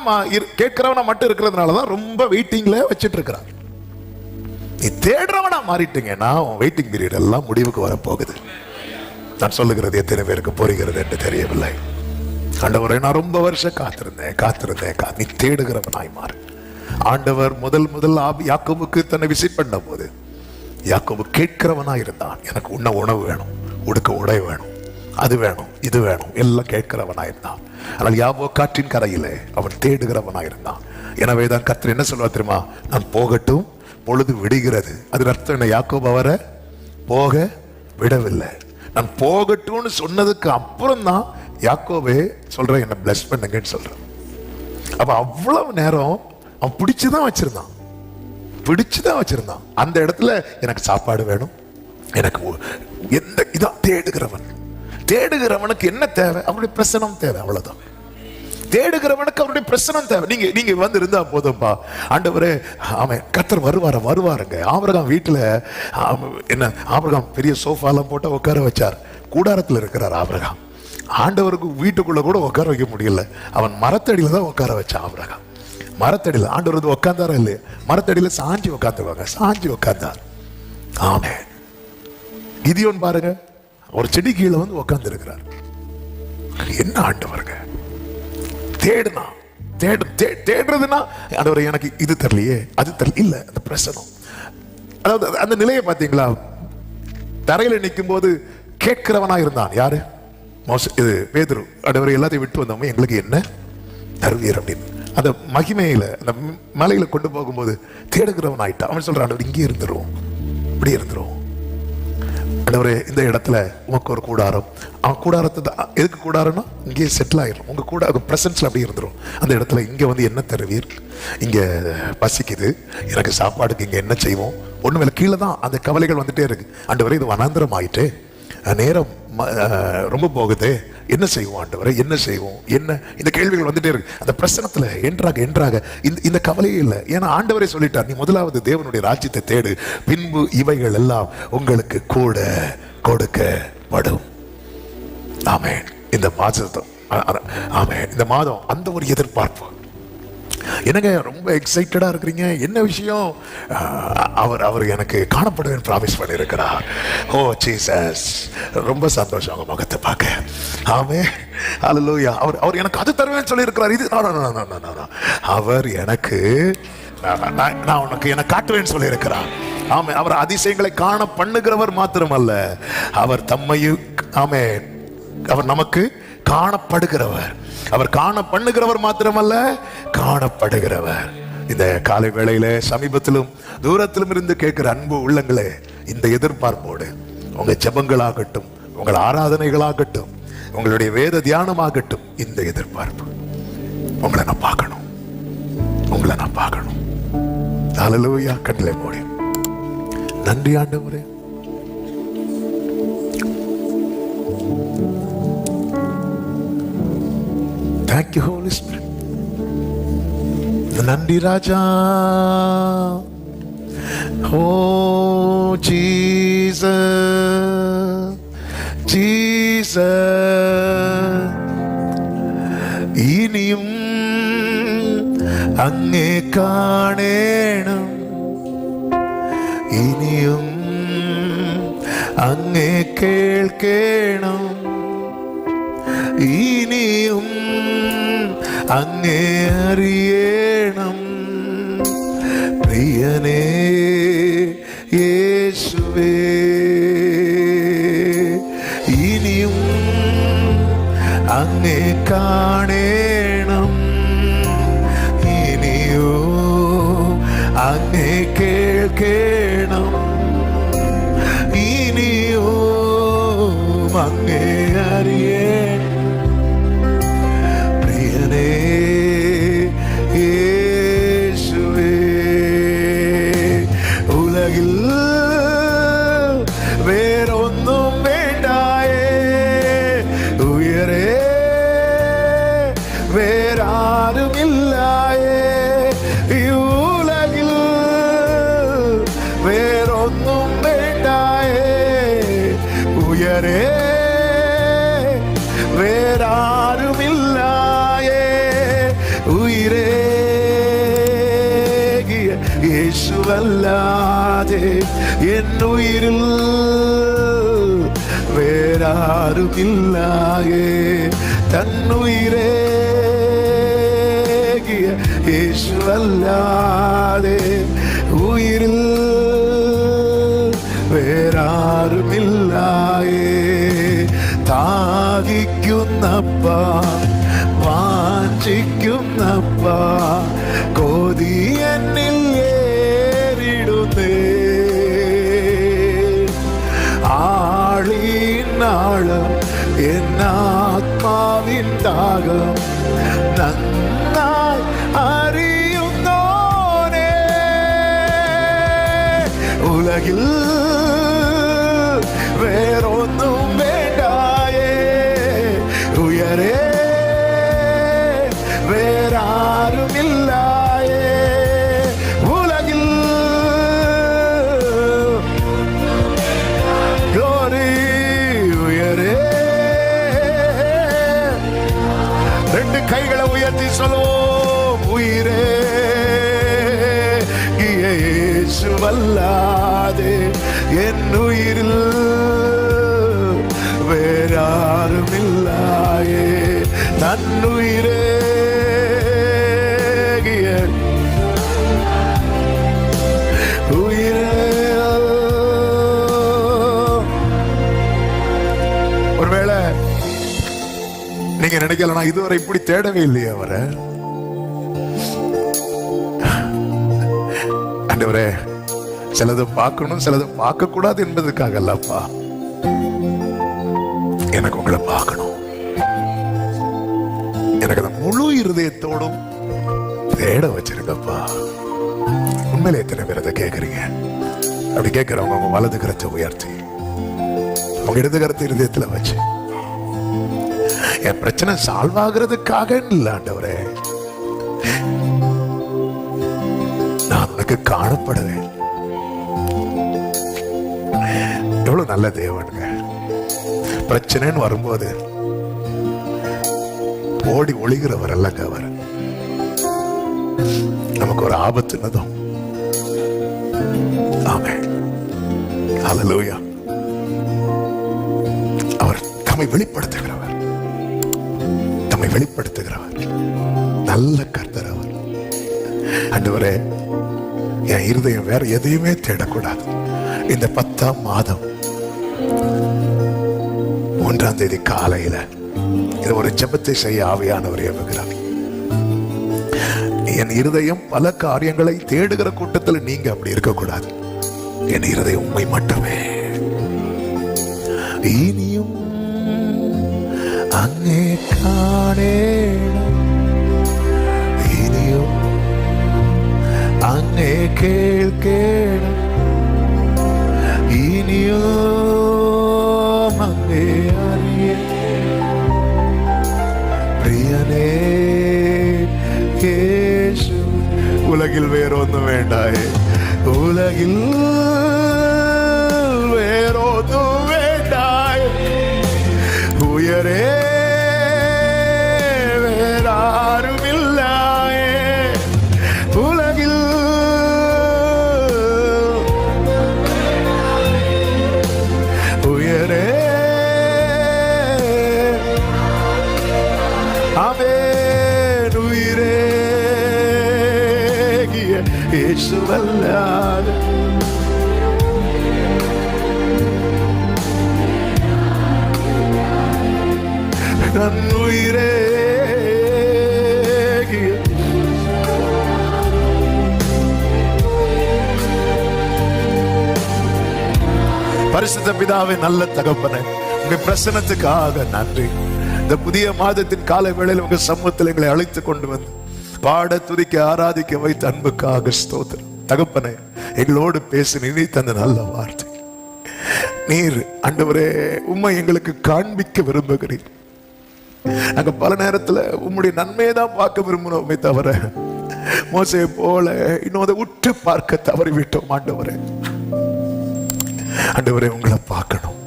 மட்டும் இருக்கிறதுனாலதான் ரொம்ப வெயிட்டிங்ல வச்சிட்டு இருக்கிறான். நீ தேடுறவனா மாறிட்டீங்கன்னா உன் வெயிட்டிங் பீரியட் எல்லாம் முடிவுக்கு வரப்போகுது. நான் சொல்லுகிறது எத்தனை பேருக்கு புரிகிறது என்று தெரியவில்லை. ஆண்டவரை நான் ரொம்ப வருஷம் காத்திருந்தேன். நீ தேடுகிறவனாய் மாறு. ஆண்டவர் முதல் யாக்கோபுக்கு தன்னை விசிட் பண்ண போது யாக்கோபு கேட்கிறவனாய் இருந்தான். எனக்கு உண்ண உணவு வேணும், உடுக்க உடை வேணும், அது வேணும், இது வேணும், எல்லாம் கேட்கிறவனாய் இருந்தான். ஆனால் யாபோக்காற்றின் கரையிலே அவன் தேடுகிறவனாய் இருந்தான். எனவேதான் கர்த்தர் என்ன சொல்லுவா தெரியுமா? நான் போகட்டும், பொழுது விடுகிறது. அது அர்த்தம் என்ன? யாக்கோபு அவரை போக விடவில்லை. நான் போகட்டும்னு சொன்னதுக்கு அப்புறம் தான் யாக்கோபே சொல்றேன், என்ன பிளஸ் பண்ணுங்கன்னு சொல்றேன். அப்ப அவ்வளவு நேரம் அவன் பிடிச்சுதான் வச்சிருந்தான். பிடிச்சுதான் வச்சிருந்தான். அந்த இடத்துல எனக்கு சாப்பாடு வேணும், எனக்கு எந்த இதான் தேடுகிறவனுக்கு என்ன தேவை? அவருடைய பிரசனம் தேவை, அவ்வளவுதான். தேடுகிறவனுக்கு அவருடைய பிரசனம் தேவை. நீங்க வந்து இருந்தா போதும்பா ஆண்டவரே. அவன் கர்த்தர் வருவாருங்க. ஆபிரகாம் வீட்டுல என்ன, ஆபிரகாம் பெரிய சோஃபாலாம் போட்டு உட்கார வச்சார். கூடாரத்தில் இருக்கிறார் ஆபிரகாம். ஆண்டவருக்கு வீட்டுக்குள்ள கூட உட்கார வைக்க முடியல. அவன் மரத்தடியில தான் உட்கார வச்சான் ஆபிரகாம். மரத்தடியில் ஆண்டவர் வந்து உட்கார்ந்தாரா இல்லையா? மரத்தடியில சாஞ்சி உட்கார்ந்தார். ஆமே. கிதியோன் பாருங்க, ஒரு செடி கீழே வந்து உட்கார்ந்து இருக்கிறார். என்ன ஆண்டவருங்க, தேடுறதுன்னா ஆண்டவரே எனக்கு இது தெரியலையே, அது தெரியல, இல்ல அந்த பிரசனம். அதாவது அந்த நிலையை பார்த்தீங்களா? தரையில நிற்கும் போது கேட்கிறவனா இருந்தான். யாரு? இது பேதுரு. ஆண்டவரே எல்லாத்தையும் விட்டு வந்தவங்க எங்களுக்கு என்ன தருவீர் அப்படின்னு. அந்த மகிமையில அந்த மலையில கொண்டு போகும்போது தேடுகிறவன் ஆயிட்டான். அவன் சொல்றான், ஆண்டவர் இங்கே இருந்துருவோம், இப்படி இருந்துருவோம் ஆண்டவரே, இந்த இடத்துல உனக்கு ஒரு கூடாரம். அவன் கூடாரத்தை எதுக்கு கூடாரம்னா இங்கே செட்டில் ஆயிரும். உங்க கூட பிரசன்ஸ்ல அப்படி இருந்துரும். அந்த இடத்துல இங்க வந்து என்ன தருவீர், இங்க பசிக்குது, எனக்கு சாப்பாடுக்கு இங்க என்ன செய்வோம், ஒண்ணு மேல கீழே தான் அந்த கவலைகள் வந்துட்டே இருக்கு. ஆண்டவரே இது வனாந்திரம் ஆயிட்டு, நேரம் ரொம்ப போகுது, என்ன செய்வோம் ஆண்டவரே, என்ன செய்வோம், என்ன, இந்த கேள்விகள் வந்துட்டே இருக்கு. அந்த பிரசனத்துல என்றாக இந்த கவலையே இல்லை. ஏன்னா ஆண்டவரே சொல்லிட்டார், நீ முதலாவது தேவனுடைய ராஜ்யத்தை தேடு, பின்பு இவைகள் எல்லாம் உங்களுக்கு கூட கொடுக்கப்படும். ஆமென். இந்த மாதம் அந்த ஒரு எதிர்பார்ப்பு. என்னங்க ரொம்ப எக்ஸைட்டடா இருக்கிறீங்க, என்ன விஷயம்? அவர் எனக்கு காணப்படுவேன் ப்ராமிஸ் பண்ணியிருக்கிறார். ஓ ஜீசஸ், ரொம்ப சந்தோஷம் உங்க முகத்தை பார்க்க. ஆமே, ஹல்லேலூயா. அவர் எனக்கு அது தருவேன்னு சொல்லி இருக்கிறார். இது அவர் எனக்கு நான் உனக்கு என்ன காட்டுவேன்னு சொல்லி இருக்கிறார். ஆமே, அவர் அதிசயங்களை காண பண்ணுகிறவர் மாத்திரமல்ல, அவர் தம்மையும், ஆமே, அவர் நமக்கு காணப்படுகிறவர். அவர் காண பண்ணுகிறவர் மாத்திரமல்ல, காணப்படுகிறவர். இந்த காலை வேளையில சமீபத்திலும் தூரத்திலும் இருந்து கேட்கிற அன்பு உள்ளங்களே, இந்த எதிர்பார்ப்போடு உங்க ஜெபங்களாகட்டும், உங்கள் ஆராதனைகளாகட்டும், உங்களுடைய வேத தியானமாகட்டும், இந்த எதிர்பார்ப்பு, உங்களை நான் பார்க்கணும். ஹல்லேலூயா. கண்களை மூடி நன்றி ஆண்டவரே. Thank you, Holy Spirit. நன்றி ராஜா. Oh Jesus, இனியும் അങ്ങേ കാണേണം, ഇനിയും അങ്ങേ കേൾക്കണം, ഇനിയും അങ്ങേ അറിയണം. പ്രിയനേ യേശുവേ, ഇനിയും അങ്ങേ കാണേണം, ഇനിയോ അങ്ങേ കേൾക്കണം, ഇനിയോ അങ്ങേ അറിയണം. இயேசுவே, உலகில் வேறொன்றும் வேண்டாயே, உயரே வேறாரும் இல்லாயே, உலகில் வேறொன்றும் வேண்டாயே, உயரே வேறாரும் இல்லாயே, உயிரே இயேசுவல்லாதே என் உயிரில் வேறாரும் இல்லாயே, தன்னுயிரே இயேசுவல்லாதே உயிரில் വേറാരും ഇല്ലായേ. താകിക്കുന്നപ്പ വാഞ്ചിക്കുന്നപ്പ കൊതി എന്നിൽ ഏറിടുന്നേ. ആളിനാളം എന്നാത്മാവിൻ ദാഹം നന്നായി അറിയുന്നോനേ. உலகில் வேறொன்றும் வேண்டாயே, உயரே வேறாரும் இல்லாயே. உலகில் glory, உயரே. ரெண்டு கைகளை உயர்த்தி சொல்லுவோம், உயிரே இயேசுவல்லாதே என் உயிரில் வேறாரும் இல்லாயே. தன்னுயிரே உயிரே. ஒருவேளை நீங்க நினைக்கலாம், நான் இதுவரை இப்படி தேடவே இல்லையே அவரை. ஆண்டவரே, சிலதை பார்க்கணும் சிலதை பார்க்க கூடாது என்பதற்காக அல்லப்பா, எனக்கு உங்களை பார்க்கணும். எனக்கு அந்த முழு இருதயத்தோடும் தேட வச்சிருக்கப்பா. உண்மையிலே எத்தனை பேர் அதை கேட்கறீங்க? அப்படி கேட்கிறவங்க உங்க வலது கரத்தை உயர்த்தி உங்க இடது கரத்தை இருதயத்துல வச்சு, என் பிரச்சனை சால்வ் ஆகுறதுக்காக இல்ல ஆண்டவரே, நான் உனக்கு காணப்படுவேன். எவ்வளவு நல்ல தேவனுங்க. பிரச்சனைன்னு வரும்போது ஓடி ஒளிகிறவர் அல்லங்க அவர். நமக்கு ஒரு ஆபத்துனதும் ஆமென் ஹல்லேலூயா, அவர் தம்மை வெளிப்படுத்துகிறவர், தம்மை வெளிப்படுத்துகிறவர் நல்ல கர்த்தர் அவர். ஆண்டவரே, என் இருதயம் வேற எதையுமே தேடக்கூடாது. இந்த 10ஆம் மாதம் 1ஆம் தேதி காலையில இது ஒரு ஜெபத்தை செய்ய ஆவியானவர் ஏவுகிறார். என் இருதயம் பல காரியங்களை தேடுகிற கூட்டத்தில் நீங்க அப்படி இருக்கக்கூடாது. என் இருதயம் உண்மை மட்டுமே. இனியும் அங்கே காணேனும், இனியும் அங்கே கேட்கேனும், இனியும் அங்கே அறிய பிரியனே இயேசு. உலகில் வேறொன்றும் வேண்டாயே, உலகில் வேறொன்றும் வேண்டாயே, உயரே வேறாரும் இல்லாயே. உலகில் உயரே ஆமென், உயிரே இயேசுவல்லாதே நன் உயிரே. பரிசுத்த பிதாவே, நல்ல தகப்பனே, உங்க பிரசன்னத்துக்காக நன்றி. இந்த புதிய மாதத்தின் கால வேளையில் உங்க சமூகத்தில் எங்களை அழைத்து கொண்டு வந்து பாட துதிக்க ஆராதிக்க வைத்த அன்புக்காக ஸ்தோத்திரம். தகப்பனே, எங்களோடு பேசி நீ தந்த நல்ல வார்த்தை. நீர் ஆண்டவரே உம்மை எங்களுக்கு காண்பிக்க விரும்புகிறீர். நாங்க பல நேரத்துல உம்முடைய நன்மையை தான் பார்க்க விரும்புகிறோமே தவிர மோசே போல இன்னும் அதை உற்று பார்க்க தவறிவிட்டோம். ஆண்டவரே, ஆண்டவரே உங்களை பார்க்கணும்.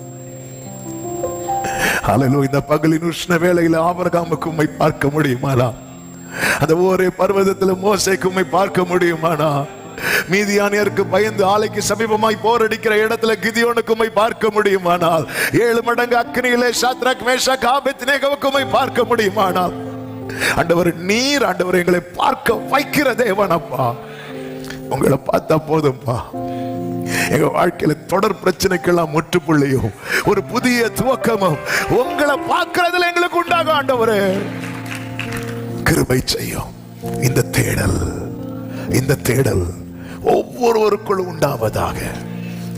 ஹல்லேலூயா. இந்த பகலின் உஷ்ண வேளையில ஆபிரகாமுக்கு உம்மை பார்க்க முடியுமானா? அந்த ஒரே பர்வதத்தில் மோசேக்கு உம்மை பார்க்க முடியுமானா? மீதியானியருக்கு பயந்து ஆலைக்கு சமீபமாய் போரடிக்கிற இடத்துல கிதியோனுக்கு உம்மை பார்க்க முடியுமானால்? 7 மடங்கு அக்னியிலே சாத்ராக் மேஷாக் ஆபேத்நேகோவுக்கு உம்மை பார்க்க முடியுமானால்? ஆண்டவர், நீர் ஆண்டவர் எங்களை பார்க்க வைக்கிற தேவன் அப்பா. உங்களை பார்த்தா போதும்பா. எங்க வாழ்க்கையில தொடர் பிரச்சனைக்கெல்லாம் முற்றுப்புள்ளியும் ஒரு புதிய துவக்கமும் உங்களை பார்க்கிறதுல எங்களுக்கு உண்டாகும். ஆண்டவரே, கிருபை செய்யும். இந்த தேடல் ஒவ்வொருவருக்குள் உண்டாவதாக.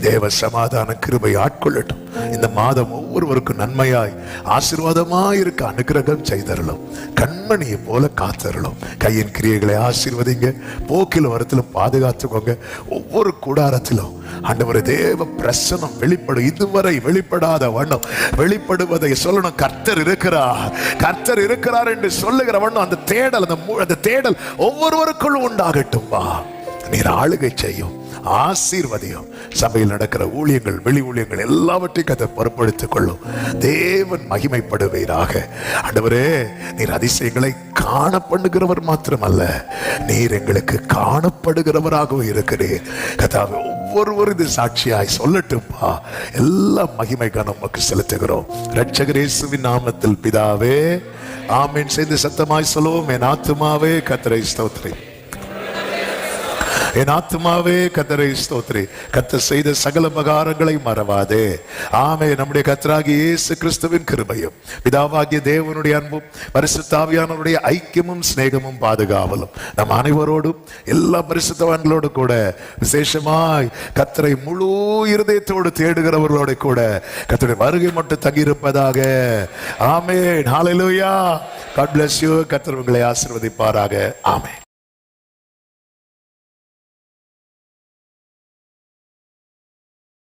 தேவ சமாதான கிருபை ஆட்கொள்ளட்டும். இந்த மாதம் ஒவ்வொருவருக்கும் நன்மையாய் ஆசீர்வாதமாய் இருக்க அனுக்கிரகம் செய்தரலும். கண்மணியை போல காத்தரலும். கையின் கிரியைகளை ஆசீர்வதிங்க. போக்கில வரத்திலும் பாதுகாத்துக்கோங்க. ஒவ்வொரு கூடாரத்திலும் ஆண்டவரே தேவ பிரசன்னம் வெளிப்படும். இதுவரை வெளிப்படாத வண்ணம் வெளிப்படுவதை சொல்லணும். கர்த்தர் இருக்கிறார், கர்த்தர் இருக்கிறார் என்று சொல்லுகிற வண்ணம் அந்த தேடல் ஒவ்வொருவருக்குள் உண்டாகட்டும். நீர் ஆளுகை செய்யும், ஆசீர்வதியும். சபையில் நடக்கிற ஊழியங்கள், வெளி ஊழியங்கள் எல்லாவற்றையும் அதை பொறுப்படுத்திக் கொள்ளும். தேவன் மகிமைப்படுவீராக. ஆண்டவரே, நீர் அதிசயங்களை காண பண்ணுகிறவர் மாத்திரமல்ல, நீர் எங்களுக்கு காணப்படுகிறவராகவும் இருக்கிறீர். கர்த்தாவே, ஒவ்வொருவரும் இது சாட்சியாய் சொல்லட்டும்பா. எல்லா மகிமை கனமுக்கு செலுத்துகிறோம் இரட்சகர் இயேசுவின் நாமத்தில் பிதாவே, ஆமென். சேர்ந்து சத்தமாய் சொல்லுவோம். என் ஆத்துமாவே கர்த்தரை ஸ்தோத்திரி, என் ஆத்துமாவே கர்த்தரை ஸ்தோத்திரி. கர்த்தர் செய்த சகல உபகாரங்களை மறவாதே. ஆமே. நம்முடைய கர்த்தராகிய இயேசு கிறிஸ்துவின் கிருபையும் பிதாவாகிய தேவனுடைய அன்பும் பரிசுத்த ஆவியானவருடைய ஐக்கியமும் சிநேகமும் பாதுகாவலும் நம் அனைவரோடும் எல்லா பரிசுத்தவான்களோடு கூட விசேஷமாய் கர்த்தரை முழு இருதயத்தோடு தேடுகிறவர்களோடு கூட கர்த்தருடைய வருகை மட்டும் தங்கியிருப்பதாக. ஆமென். ஹல்லேலூயா. God bless you. கர்த்தர் உங்களை ஆசீர்வதிப்பாராக. ஆமென்.